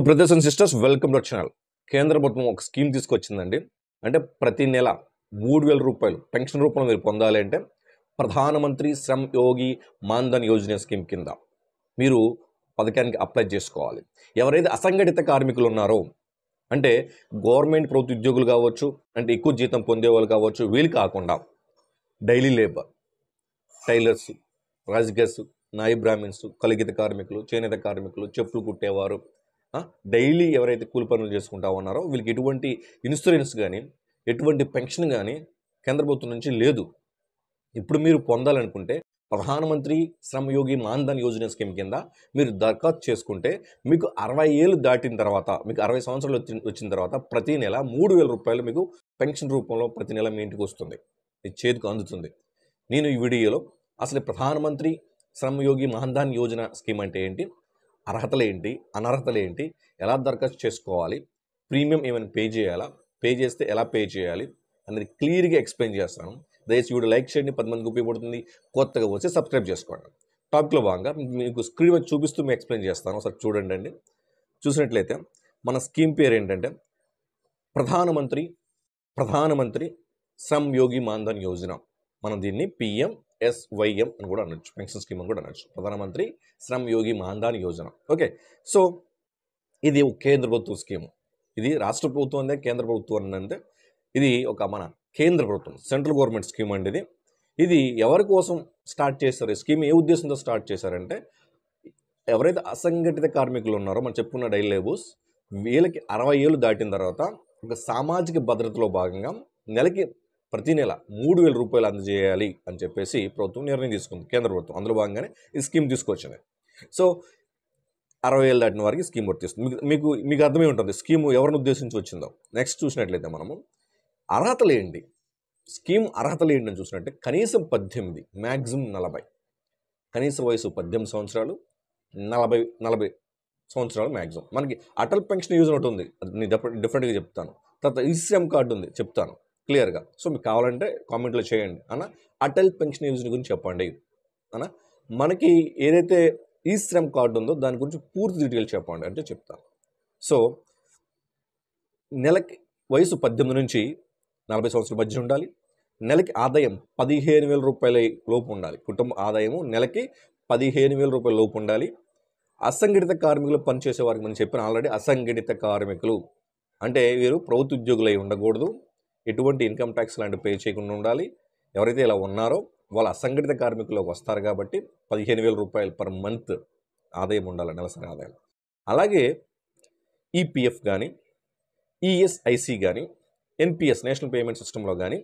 Brothers and sisters, welcome to channel. కేంద్ర ప్రభుత్వం ఒక స్కీమ్ తీసుకొచ్చిందండి. అంటే ప్రతి నెల 3,000 రూపాయలు పెన్షన్ రూపంలో మీరు పొందాలి అంటే ప్రధానమంత్రి శ్రమ్ యోగి మాన్ధన్ యోజన స్కీమ్ కింద మీరు పథకానికి అప్లై చేసుకోవాలి. ఎవరైతే అసంఘటిత కార్మికులు ఉన్నారో, అంటే గవర్నమెంట్ ప్రభుత్వ ఉద్యోగులు కావచ్చు, అంటే ఎక్కువ జీతం పొందేవాళ్ళు కావచ్చు, వీళ్ళు కాకుండా డైలీ లేబర్, టైలర్స్, రాజగర్స్, నాయి బ్రాహ్మిన్స్, కలిగిత కార్మికులు, చేనేత కార్మికులు, చెప్పులు కుట్టేవారు, డైలీ ఎవరైతే కూలి పనులు చేసుకుంటా ఉన్నారో వీళ్ళకి ఎటువంటి ఇన్సూరెన్స్ కానీ ఎటువంటి పెన్షన్ కానీ కేంద్ర ప్రభుత్వం నుంచి లేదు. ఇప్పుడు మీరు పొందాలనుకుంటే ప్రధానమంత్రి శ్రమ్ యోగి మాన్ధన్ యోజన స్కీమ్ కింద మీరు దరఖాస్తు చేసుకుంటే మీకు 60 ఏళ్ళు దాటిన తర్వాత, మీకు 60 సంవత్సరాలు వచ్చిన తర్వాత ప్రతి నెల 3,000 రూపాయలు మీకు పెన్షన్ రూపంలో ప్రతి నెల మీ ఇంటికి వస్తుంది, మీ చేతికి అందుతుంది. నేను ఈ వీడియోలో అసలు ప్రధానమంత్రి శ్రమ్ యోగి మాన్ధన్ యోజన స్కీమ్ అంటే ఏంటి, అర్హతలు ఏంటి, అనర్హతలు ఏంటి, ఎలా దరఖాస్తు చేసుకోవాలి, ప్రీమియం ఏమైనా పే చేయాలా, పే చేస్తే ఎలా పే చేయాలి అనేది క్లియర్గా ఎక్స్ప్లెయిన్ చేస్తాను. దయచేసి వీడియో లైక్ చేయండి, 10 మందికి ఉపయోగపడుతుంది. కొత్తగా వచ్చి సబ్స్క్రైబ్ చేసుకోండి. టాపిక్లో భాగంగా మీకు స్క్రీన్ మీద చూపిస్తూ మీకు ఎక్స్ప్లెయిన్ చేస్తాను, ఒకసారి చూడండి అండి. చూసినట్లయితే మన స్కీమ్ పేరు ఏంటంటే ప్రధానమంత్రి శ్రమ్ యోగి మాన్ధన్ యోజన. మనం దీన్ని PMSYM అని కూడా అనొచ్చు, పెన్షన్ స్కీమ్ అని కూడా అనొచ్చు. ప్రధానమంత్రి శ్రమ్ యోగి మాన్ధన్ యోజన. ఓకే, సో ఇది ఒక కేంద్ర ప్రభుత్వ స్కీము. ఇది రాష్ట్ర ప్రభుత్వం అంటే కేంద్ర ప్రభుత్వం అంటే ఇది ఒక మన కేంద్ర ప్రభుత్వం, సెంట్రల్ గవర్నమెంట్ స్కీమ్ అండి. ఇది ఎవరి కోసం స్టార్ట్ చేశారు, ఈ స్కీమ్ ఏ ఉద్దేశంతో స్టార్ట్ చేశారంటే ఎవరైతే అసంఘటిత కార్మికులు ఉన్నారో, మనం చెప్పుకున్న డైలీ లేబర్స్, వీళ్ళకి 60 ఏళ్ళు దాటిన తర్వాత ఒక సామాజిక భద్రతలో భాగంగా నెలకి ప్రతి నెల 3,000 రూపాయలు అందజేయాలి అని చెప్పేసి ప్రభుత్వం నిర్ణయం తీసుకుంది, కేంద్ర ప్రభుత్వం. అందులో భాగంగానే ఈ స్కీమ్ తీసుకొచ్చింది. సో 60 ఏళ్ళు దాటిన వారికి స్కీమ్ వర్తిస్తుంది. మీకు అర్థమై ఉంటుంది స్కీమ్ ఎవరిని ఉద్దేశించి వచ్చిందో. నెక్స్ట్ చూసినట్లయితే మనము అర్హతలు ఏంటి, స్కీమ్ అర్హతలు ఏంటని చూసినట్టే కనీసం 18, మ్యాక్సిమం 40, కనీస వయసు 18 సంవత్సరాలు, 40 సంవత్సరాలు మ్యాక్సిమం. మనకి అటల్ పెన్షన్ యూజ్ ఒకటి ఉంది, అది నేను డిఫరెంట్గా చెప్తాను. తర్వాత ఈశ్రమ్ కార్డు ఉంది, చెప్తాను క్లియర్గా. సో మీకు కావాలంటే కామెంట్లో చేయండి అన్న, అటల్ పెన్షన్ యూజ్ గురించి చెప్పండి అన్న. మనకి ఏదైతే ఈశ్రమ్ కార్డు ఉందో దాని గురించి పూర్తి డీటెయిల్ చెప్పండి అంటే చెప్తాను. సో నెలకి వయసు 18 నుంచి 40 సంవత్సరాల మధ్య ఉండాలి. నెలకి ఆదాయం 15,000 రూపాయల లోపు ఉండాలి. కుటుంబ ఆదాయము నెలకి 15,000 రూపాయల లోపు ఉండాలి. అసంఘటిత కార్మికులు పనిచేసే వారికి మనం చెప్పిన ఆల్రెడీ, అసంఘటిత కార్మికులు అంటే వీరు ప్రభుత్వ ఉద్యోగులై ఉండకూడదు, ఎటువంటి ఇన్కమ్ ట్యాక్స్ లాంటి పే చేయకుండా ఉండాలి. ఎవరైతే ఇలా ఉన్నారో వాళ్ళు అసంఘటిత కార్మికులకు వస్తారు కాబట్టి 15,000 రూపాయలు పర్ మంత్ ఆదాయం ఉండాలి, నెలసరి ఆదాయం. అలాగే ఈపీఎఫ్ కానీ, ఈఎస్ఐసి కానీ, ఎన్పిఎస్ నేషనల్ పేమెంట్ సిస్టంలో కానీ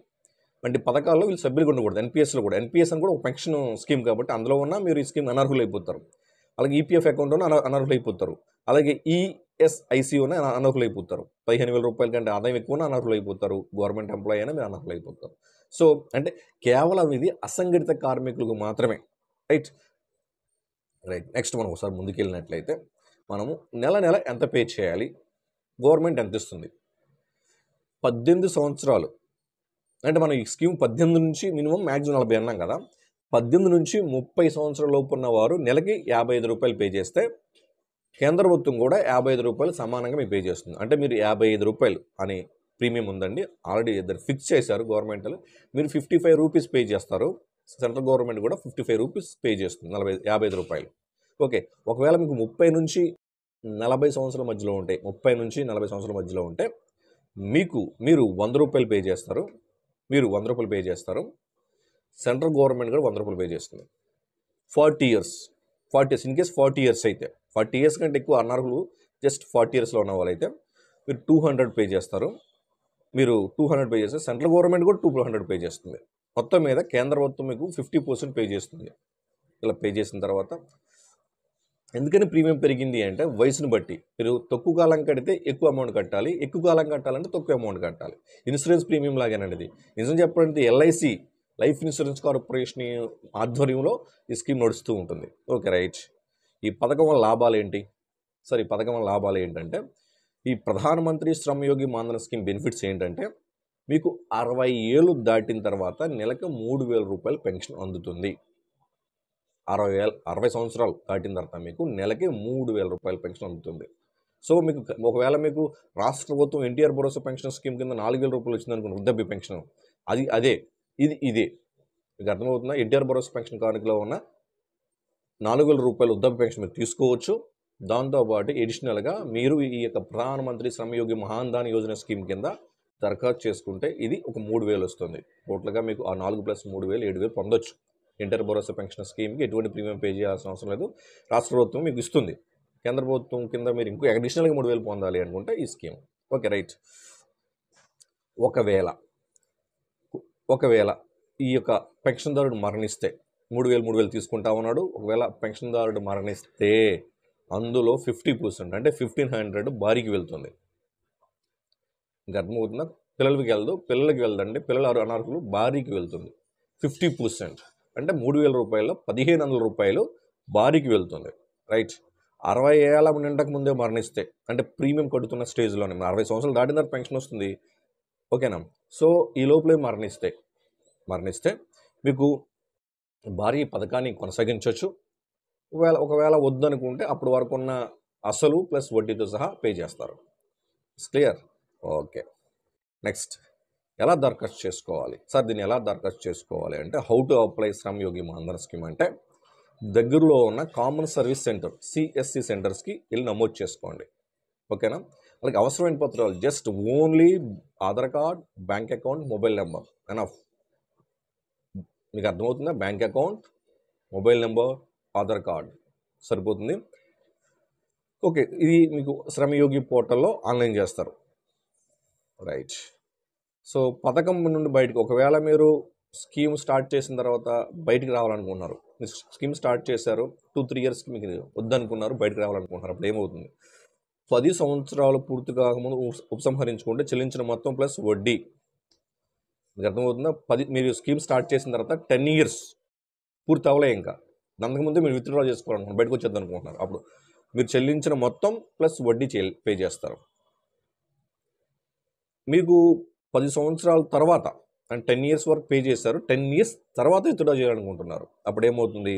వంటి పథకాల్లో వీళ్ళు సభ్యులుగా ఉండకూడదు. ఎన్పిఎస్లో కూడా, ఎన్పిఎస్ అని కూడా ఒక పెన్షన్ స్కీమ్ కాబట్టి అందులో ఉన్న మీరు ఈ స్కీమ్ అనర్హులు అయిపోతారు. అలాగే ఈపీఎఫ్ అకౌంట్ ఉన్న అనర్హులు అయిపోతారు. అలాగే ఈఎస్ఐసి ఉన్న అనర్హులు అయిపోతారు. 15,000 రూపాయల కంటే ఆదాయం ఎక్కువ ఉన్న అనర్హులు అయిపోతారు. గవర్నమెంట్ ఎంప్లాయీ అయినా మీరు అనర్హులు అయిపోతారు. సో అంటే కేవలం ఇది అసంఘటిత కార్మికులకు మాత్రమే. రైట్. నెక్స్ట్ మనం ఒకసారి ముందుకెళ్ళినట్లయితే మనము నెల ఎంత పే చేయాలి, గవర్నమెంట్ ఎంత ఇస్తుంది. 18 సంవత్సరాలు అంటే మనం ఈ స్కీమ్ 18 నుంచి మినిమం మ్యాక్సిమం 40 అన్నాం కదా. 18 నుంచి 30 సంవత్సరాల లోపు ఉన్న వారు నెలకి 55 రూపాయలు పే చేస్తే కేంద్ర ప్రభుత్వం కూడా 55 రూపాయలు సమానంగా మీకు పే చేస్తుంది. అంటే మీరు 55 రూపాయలు అని ప్రీమియం ఉందండి, ఆల్రెడీ ఇద్దరు ఫిక్స్ చేశారు గవర్నమెంట్లో. మీరు 55 రూపీస్ పే చేస్తారు, సెంట్రల్ గవర్నమెంట్ కూడా 55 రూపీస్ పే చేస్తుంది, 55 రూపాయలు. ఓకే, ఒకవేళ మీకు 30 నుంచి 40 సంవత్సరాల మధ్యలో ఉంటే, 30 నుంచి 40 సంవత్సరాల మధ్యలో ఉంటే మీరు 100 రూపాయలు పే చేస్తారు. మీరు 100 రూపాయలు పే చేస్తారు, సెంట్రల్ గవర్నమెంట్ కూడా 100 రూపాయలు పే చేస్తుంది. 40 ఇయర్స్ ఇన్ కేస్ 40 ఇయర్స్ అయితే, 40 ఇయర్స్ కంటే ఎక్కువ అనర్హులు, జస్ట్ 40 ఇయర్స్లో ఉన్న వాళ్ళైతే మీరు 200 పే చేస్తారు. మీరు 200 పే చేస్తే సెంట్రల్ గవర్నమెంట్ కూడా 200 పే చేస్తుంది. మొత్తం మీద కేంద్ర ప్రభుత్వం మీకు 50% పే చేస్తుంది. ఇలా పే చేసిన తర్వాత ఎందుకని ప్రీమియం పెరిగింది అంటే వయసును బట్టి. మీరు తక్కువ కాలం కడితే ఎక్కువ అమౌంట్ కట్టాలి, ఎక్కువ కాలం కట్టాలంటే తక్కువ అమౌంట్ కట్టాలి. ఇన్సూరెన్స్ ప్రీమియం లాగానండి ఇది. నిజం చెప్పాలంటే LIC, లైఫ్ ఇన్సూరెన్స్ కార్పొరేషన్ ఆధ్వర్యంలో ఈ స్కీమ్ నడుస్తూ ఉంటుంది. Okay, right. ఈ పథకం వల్ల లాభాలు ఏంటి? ఈ పథకం వల్ల లాభాలు ఏంటంటే ఈ ప్రధానమంత్రి శ్రమ్ యోగి మాన్ధన్ స్కీమ్ బెనిఫిట్స్ ఏంటంటే మీకు 60 ఏళ్ళు దాటిన తర్వాత నెలకు 3,000 రూపాయలు పెన్షన్ అందుతుంది. 60 సంవత్సరాలు దాటిన తర్వాత మీకు నెలకి 3,000 రూపాయల పెన్షన్ అందుతుంది. సో మీకు ఒకవేళ మీకు రాష్ట్ర ప్రభుత్వం ఎన్టీఆర్ భరోసా పెన్షన్ స్కీమ్ కింద 4,000 రూపాయలు వచ్చిందనుకోండి వృద్ధాప్య పెన్షన్, అదే ఇదే మీకు అర్థమవుతుందా? ఎన్టీఆర్ భరోసా పెన్షన్ కార్డులో ఉన్న 4,000 రూపాయలు వృద్ధాప్య పెన్షన్ మీరు తీసుకోవచ్చు. దాంతోపాటు ఎడిషనల్గా మీరు ఈ యొక్క ప్రధానమంత్రి శ్రమయోగి మహాన్దాన్ యోజన స్కీమ్ కింద దరఖాస్తు చేసుకుంటే ఇది ఒక 3,000 వస్తుంది. టోటల్గా మీకు ఆ 4 + 3,000 7,000 పొందొచ్చు. ఎన్టీఆర్ భరోసా పెన్షన్ స్కీమ్కి ఎటువంటి ప్రీమియం పే చేయాల్సిన అవసరం లేదు. రాష్ట్ర ప్రభుత్వం మీకు ఇస్తుంది. కేంద్ర ప్రభుత్వం కింద మీరు ఇంకో అడిషనల్గా 3,000 పొందాలి అనుకుంటే ఈ స్కీమ్. Okay, right. ఒకవేళ ఈ యొక్క పెన్షన్దారుడు మరణిస్తే 3,000 తీసుకుంటా ఉన్నాడు. ఒకవేళ పెన్షన్దారుడు మరణిస్తే అందులో 50% అంటే 1,500 భార్యకి వెళ్తుంది. ఇంకా అర్థమవుతుందా? పిల్లలకి వెళ్దండి. పిల్లలు అనర్హులు, భార్యకి వెళ్తుంది. 50% అంటే 3,000 రూపాయల్లో 1,500 రూపాయలు భార్యకి వెళ్తుంది. రైట్. 60 ఏళ్ళ నిండక ముందే మరణిస్తే అంటే ప్రీమియం కడుతున్న స్టేజ్లోనే 60 సంవత్సరాలు దాటిన తర్వాత పెన్షన్ వస్తుంది. ఓకేనా? సో ఈ లోపలే మరణిస్తే మీకు భార్య పథకాన్ని కొనసాగించవచ్చు. ఒకవేళ వద్దనుకుంటే అప్పటి వరకు ఉన్న అసలు ప్లస్ వడ్డీతో సహా పే చేస్తారు. క్లియర్? ఓకే. నెక్స్ట్, ఎలా దరఖాస్తు చేసుకోవాలి? సార్ దీన్ని ఎలా దరఖాస్తు చేసుకోవాలి అంటే, how to apply Shramyogi Maandhan scheme అంటే దగ్గరలో ఉన్న కామన్ సర్వీస్ సెంటర్ CSC సెంటర్స్కి వెళ్ళి నమోదు చేసుకోండి. ఓకేనా? వాళ్ళకి అవసరమైన పత్రాలు just only Aadhaar card, bank account, mobile number enough. మీకు అర్థమవుతుందా? Bank account, mobile number, Aadhaar card సరిపోతుంది. ఓకే, ఇది మీకు శ్రమయోగి పోర్టల్లో ఆన్లైన్ చేస్తారు. రైట్. సో పథకం నుండి బయటకు ఒకవేళ మీరు స్కీమ్ స్టార్ట్ చేసిన తర్వాత బయటికి రావాలనుకుంటున్నారు, మీరు స్కీమ్ స్టార్ట్ చేశారు, 2-3 ఇయర్స్కి మీకు వద్దనుకున్నారు, బయటకు రావాలనుకుంటున్నారు, అప్పుడు ఏమవుతుంది? 10 సంవత్సరాలు పూర్తి కాకముందు ఉపసంహరించుకుంటే చెల్లించిన మొత్తం ప్లస్ వడ్డీ. మీకు అర్థమవుతుందా? మీరు స్కీమ్ స్టార్ట్ చేసిన తర్వాత 10 ఇయర్స్ పూర్తి అవ్వలే, ఇంకా అంతకుముందే మీరు విత్డ్రా చేసుకోవాలనుకుంటున్నారు, బయటకు వచ్చేద్దాం అనుకుంటున్నారు, అప్పుడు మీరు చెల్లించిన మొత్తం ప్లస్ వడ్డీ పే చేస్తారు. మీకు 10 సంవత్సరాల తర్వాత అంటే 10 ఇయర్స్ వరకు పే చేశారు, 10 ఇయర్స్ తర్వాత విత్డ్రా చేయాలనుకుంటున్నారు, అప్పుడు ఏమవుతుంది?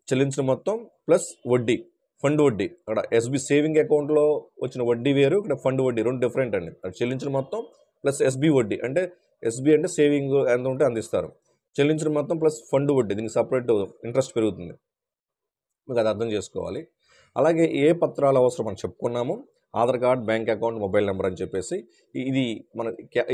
చెల్లించిన మొత్తం ప్లస్ వడ్డీ, ఫండ్ వడ్డీ. అక్కడ SB సేవింగ్ అకౌంట్లో వచ్చిన వడ్డీ వేరు, ఇక్కడ ఫండ్ వడ్డీ, రెండు డిఫరెంట్ అండి. అక్కడ చెల్లించిన మొత్తం ప్లస్ SB వడ్డీ, అంటే SB అంటే సేవింగ్ ఎంత ఉంటే అందిస్తారు. చెల్లించిన మొత్తం ప్లస్ ఫండ్ వడ్డీ, దీనికి సపరేట్ ఇంట్రెస్ట్ పెరుగుతుంది. మీకు అది అర్థం చేసుకోవాలి. అలాగే ఏ పత్రాలు అవసరం అని చెప్పుకున్నాము, Aadhaar card, bank account, mobile number అని చెప్పేసి.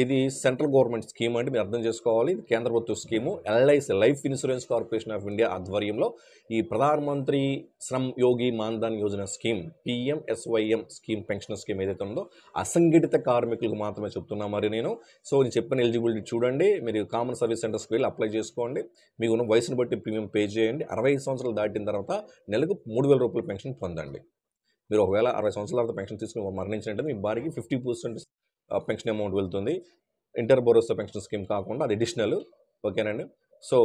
ఇది సెంట్రల్ గవర్నమెంట్ స్కీమ్ అంటే మీరు అర్థం చేసుకోవాలి. ఇది కేంద్ర ప్రభుత్వ scheme. LIC life insurance corporation of India ఆధ్వర్యంలో ఈ Pradhan Mantri Shram Yogi Maandhan Yojana scheme, PMSYM scheme, pension scheme ఏదైతే ఉందో అసంఘటిత కార్మికులకు మాత్రమే చెప్తున్నా మరి నేను. సో నేను చెప్పిన ఎలిజిబిలిటీ చూడండి, మీరు కామన్ సర్వీస్ సెంటర్స్కి వెళ్ళి అప్లై చేసుకోండి. మీకు ఉన్న వయసును బట్టి ప్రీమియం పే చేయండి. 65 సంవత్సరాలు దాటిన తర్వాత నెలకు 3,000 రూపాయల పెన్షన్ పొందండి. మీరు ఒకవేళ 60 సంవత్సరాల తర్వాత పెన్షన్ తీసుకుని మరణించినట్టు మీ భార్యకి 50% పెన్షన్ అమౌంట్ వెళ్తుంది. ఎన్టీఆర్ భరోసా పెన్షన్ స్కీమ్ కాకుండా అది అడిషనల్. ఓకేనండి? సో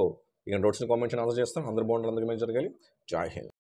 ఇక నోట్స్ని కామెంట్ ఆన్సర్ చేస్తాం. అందరూ బాగుంటారు, అందరికీ మంచి జరగాలి. జై హింద్.